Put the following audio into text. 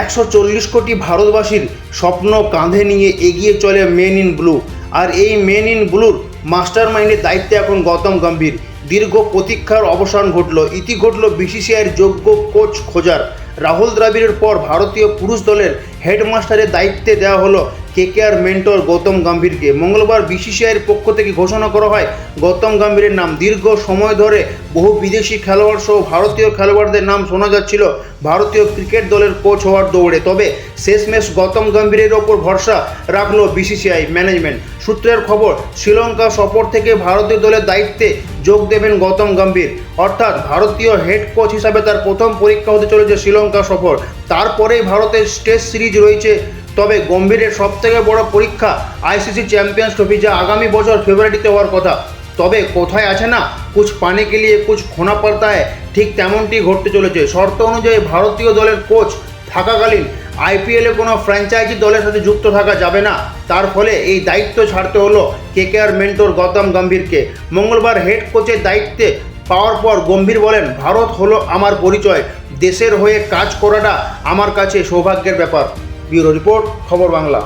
140 কোটি ভারতবাসীর স্বপ্ন কাঁধে নিয়ে এগিয়ে চলে মেন ইন ব্লু। আর এই মেন ইন ব্লুর মাস্টার মাইন্ডের দায়িত্বে এখন গৌতম গম্ভীর। দীর্ঘ প্রতীক্ষার অবসান ঘটল, ইতি ঘটল বিসিসিআইয়ের যোগ্য কোচ খোঁজার। রাহুল দ্রাবিড়ের পর ভারতীয় পুরুষ দলের হেডমাস্টারের দায়িত্বে দেওয়া হলো কেকেআর মেন্টর গৌতম গম্ভীরকে। মঙ্গলবার বিসিসিআইয়ের পক্ষ থেকে ঘোষণা করা হয় গৌতম গম্ভীরের নাম। দীর্ঘ সময় ধরে বহু বিদেশি খেলোয়াড় সহ ভারতীয় খেলোয়াড়দের নাম শোনা যাচ্ছিল ভারতীয় ক্রিকেট দলের কোচ হওয়ার দৌড়ে। তবে শেষমেশ গৌতম গম্ভীরের ওপর ভরসা রাখল বিসিসিআই ম্যানেজমেন্ট। সূত্রের খবর, শ্রীলঙ্কা সফর থেকে ভারতীয় দলের দায়িত্বে যোগ দেবেন গৌতম গম্ভীর। অর্থাৎ ভারতীয় হেড কোচ হিসাবে তার প্রথম পরীক্ষা হতে চলেছে শ্রীলঙ্কা সফর। তারপরেই ভারতের টেস্ট সিরিজ রয়েছে। তবে গম্ভীরের সবথেকে বড় পরীক্ষা আইসিসি চ্যাম্পিয়ন্স ট্রফি, যা আগামী বছর ফেব্রুয়ারিতে হওয়ার কথা। তবে কোথায় আছে না কুছ পানে কে লিয়ে কুছ খোনা পড়তা হ্যায়, ঠিক তেমনটি ঘটতে চলেছে। শর্ত অনুযায়ী ভারতীয় দলের কোচ থাকাকালীন আইপিএলে কোনো ফ্র্যাঞ্চাইজি দলের সাথে যুক্ত থাকা যাবে না। তার ফলে এই দায়িত্ব ছাড়তে হলো কেকেআর মেন্টর গৌতম গম্ভীরকে। মঙ্গলবার হেড কোচের দায়িত্বে পাওয়ার পর গম্ভীর বলেন, ভারত হলো আমার পরিচয়, দেশের হয়ে কাজ করাটা আমার কাছে সৌভাগ্যের ব্যাপার। ব্যুরো রিপোর্ট, খবর বাংলা।